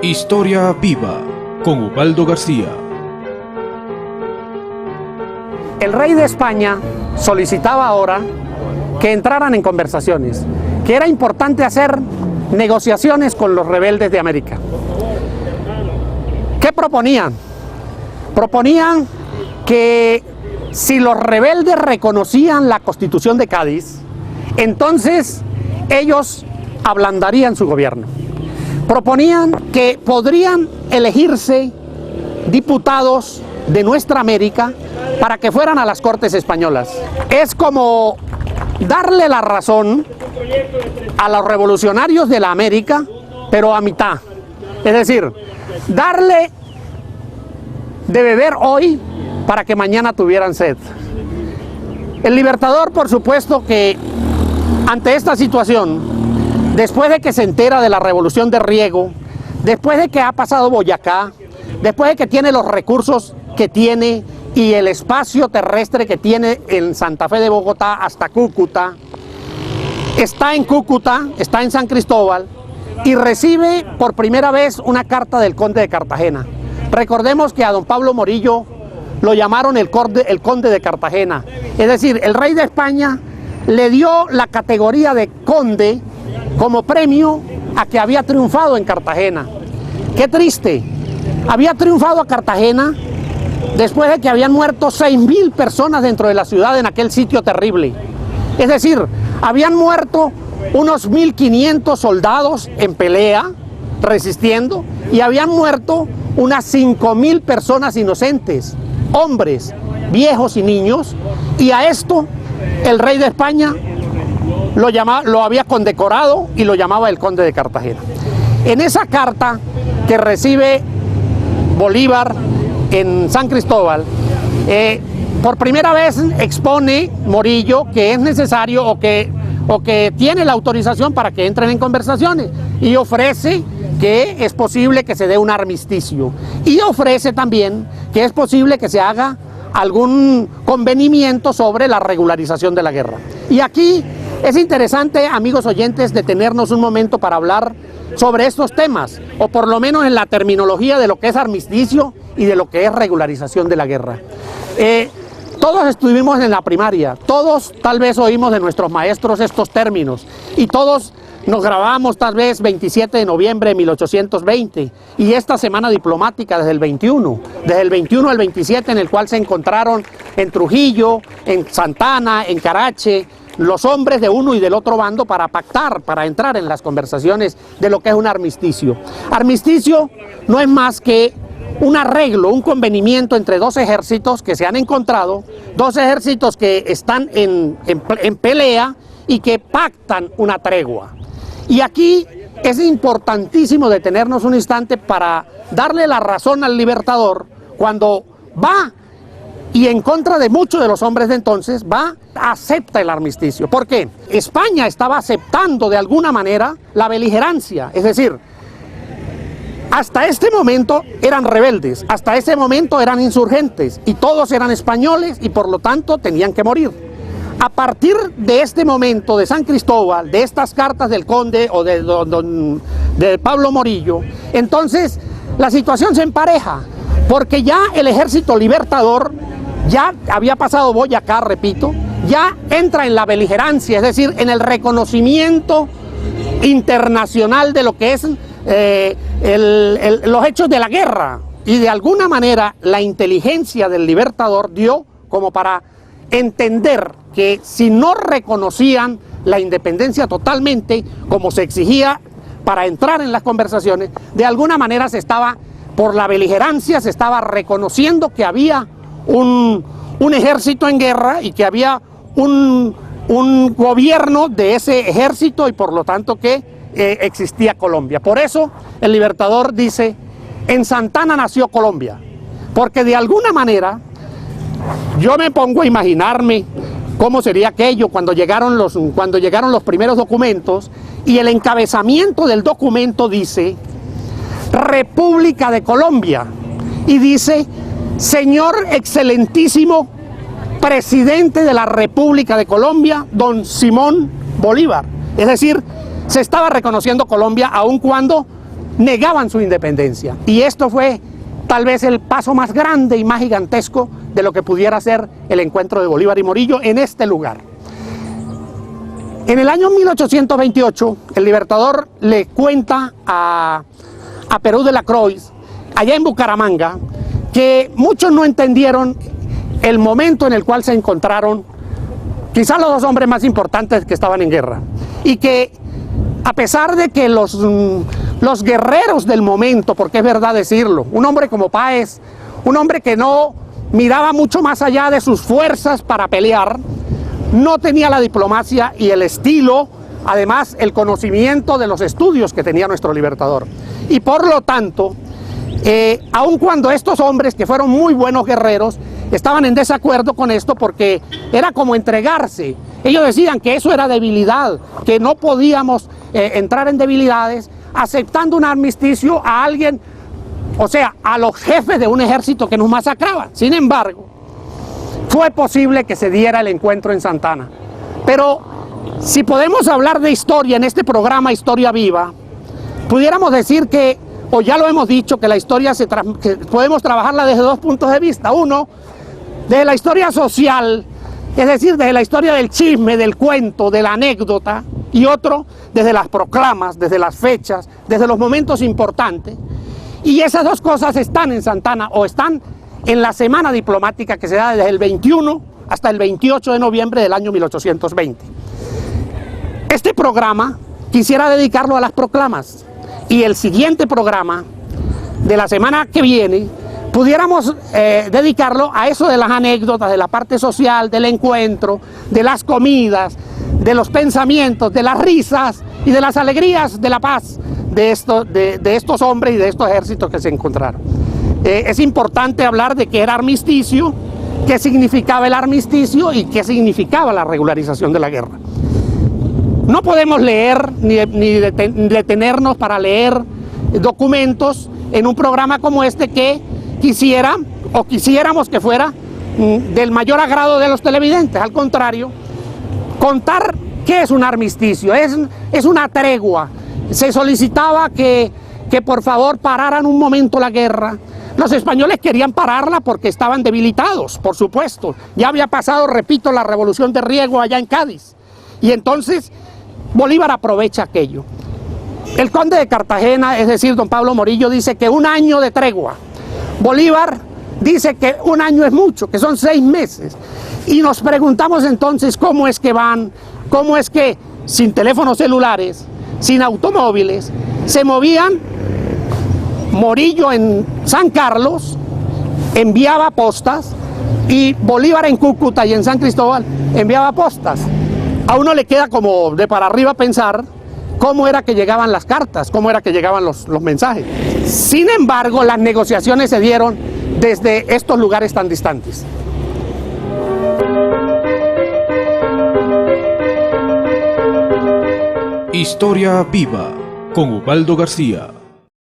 Historia viva con Ubaldo García. El rey de España solicitaba ahora que entraran en conversaciones, que era importante hacer negociaciones con los rebeldes de América. ¿Qué proponían? Proponían que si los rebeldes reconocían la Constitución de Cádiz, entonces ellos ablandarían su gobierno. Proponían que podrían elegirse diputados de nuestra América para que fueran a las Cortes españolas. Es como darle la razón a los revolucionarios de la América, pero a mitad. Es decir, darle de beber hoy para que mañana tuvieran sed. El Libertador, por supuesto que ante esta situación, después de que se entera de la revolución de Riego, después de que ha pasado Boyacá, después de que tiene los recursos que tiene y el espacio terrestre que tiene en Santa Fe de Bogotá hasta Cúcuta, está en Cúcuta, está en San Cristóbal y recibe por primera vez una carta del conde de Cartagena. Recordemos que a don Pablo Morillo lo llamaron el conde de Cartagena, es decir, el rey de España le dio la categoría de conde como premio a que había triunfado en Cartagena. Qué triste, había triunfado a Cartagena después de que habían muerto 6.000 personas dentro de la ciudad en aquel sitio terrible. Es decir, habían muerto unos 1.500 soldados en pelea, resistiendo, y habían muerto unas 5.000 personas inocentes, hombres, viejos y niños, y a esto el rey de España lo había condecorado y lo llamaba el conde de Cartagena. En esa carta que recibe Bolívar en San Cristóbal, por primera vez expone Morillo que es necesario o que tiene la autorización para que entren en conversaciones, y ofrece que es posible que se dé un armisticio, y ofrece también que es posible que se haga algún convenimiento sobre la regularización de la guerra. Y aquí es interesante, amigos oyentes, detenernos un momento para hablar sobre estos temas, o por lo menos en la terminología de lo que es armisticio y de lo que es regularización de la guerra. Todos estuvimos en la primaria, todos tal vez oímos de nuestros maestros estos términos, y todos nos grabamos tal vez 27 de noviembre de 1820 y esta semana diplomática desde el 21 al 27, en el cual se encontraron en Trujillo, en Santana, en Carache, los hombres de uno y del otro bando para pactar, para entrar en las conversaciones de lo que es un armisticio. Armisticio no es más que un arreglo, un convenimiento entre dos ejércitos que se han encontrado, dos ejércitos que están en pelea y que pactan una tregua. Y aquí es importantísimo detenernos un instante para darle la razón al Libertador cuando va y en contra de muchos de los hombres de entonces, acepta el armisticio. ¿Por qué? España estaba aceptando de alguna manera la beligerancia, es decir, hasta este momento eran rebeldes, hasta ese momento eran insurgentes y todos eran españoles y por lo tanto tenían que morir. A partir de este momento de San Cristóbal, de estas cartas del conde o de Pablo Morillo, entonces la situación se empareja, porque ya el ejército libertador ya había pasado Boyacá, repito, ya entra en la beligerancia, es decir, en el reconocimiento internacional de lo que es los hechos de la guerra, y de alguna manera la inteligencia del Libertador dio como para entender que si no reconocían la independencia totalmente, como se exigía para entrar en las conversaciones, de alguna manera por la beligerancia se estaba reconociendo que había un ejército en guerra y que había un gobierno de ese ejército y por lo tanto que existía Colombia. Por eso el Libertador dice, en Santana nació Colombia, porque de alguna manera yo me pongo a imaginarme cómo sería aquello cuando llegaron los primeros documentos, y el encabezamiento del documento dice República de Colombia, y dice señor excelentísimo presidente de la República de Colombia, don Simón Bolívar. Es decir, se estaba reconociendo Colombia aun cuando negaban su independencia. Y esto fue tal vez el paso más grande y más gigantesco de lo que pudiera ser el encuentro de Bolívar y Morillo en este lugar. En el año 1828, el Libertador le cuenta a Perú de la Croix, allá en Bucaramanga, que muchos no entendieron el momento en el cual se encontraron quizás los dos hombres más importantes que estaban en guerra, y que a pesar de que los guerreros del momento, porque es verdad decirlo, un hombre como Páez, un hombre que no miraba mucho más allá de sus fuerzas para pelear, no tenía la diplomacia y el estilo, además el conocimiento de los estudios que tenía nuestro Libertador. Y por lo tanto, aun cuando estos hombres, que fueron muy buenos guerreros, estaban en desacuerdo con esto porque era como entregarse. Ellos decían que eso era debilidad, que no podíamos entrar en debilidades aceptando un armisticio a alguien, o sea, a los jefes de un ejército que nos masacraban. Sin embargo, fue posible que se diera el encuentro en Santa Ana. Pero si podemos hablar de historia en este programa Historia Viva, pudiéramos decir que, o ya lo hemos dicho, que la historia que podemos trabajarla desde dos puntos de vista. Uno, desde la historia social, es decir, desde la historia del chisme, del cuento, de la anécdota, y otro, desde las proclamas, desde las fechas, desde los momentos importantes. Y esas dos cosas están en Santa Ana, o están en la semana diplomática que se da desde el 21 hasta el 28 de noviembre del año 1820. Este programa quisiera dedicarlo a las proclamas, y el siguiente programa de la semana que viene pudiéramos dedicarlo a eso de las anécdotas, de la parte social, del encuentro, de las comidas, de los pensamientos, de las risas y de las alegrías de la paz de estos hombres y de estos ejércitos que se encontraron. Es importante hablar de qué era armisticio, qué significaba el armisticio y qué significaba la regularización de la guerra. No podemos leer ni detenernos para leer documentos en un programa como este que quisiéramos que fuera del mayor agrado de los televidentes. Al contrario, contar qué es un armisticio, es una tregua. Se solicitaba que por favor pararan un momento la guerra. Los españoles querían pararla porque estaban debilitados, por supuesto. Ya había pasado, repito, la revolución de Riego allá en Cádiz. Y entonces Bolívar aprovecha aquello. El conde de Cartagena, es decir, don Pablo Morillo, dice que un año de tregua. Bolívar dice que un año es mucho, que son 6 meses. Y nos preguntamos entonces cómo es que van, cómo es que sin teléfonos celulares, sin automóviles, se movían. Morillo en San Carlos enviaba postas y Bolívar en Cúcuta y en San Cristóbal enviaba postas. A uno le queda como de para arriba pensar cómo era que llegaban las cartas, cómo era que llegaban los mensajes. Sin embargo, las negociaciones se dieron desde estos lugares tan distantes. Historia Viva con Ubaldo García.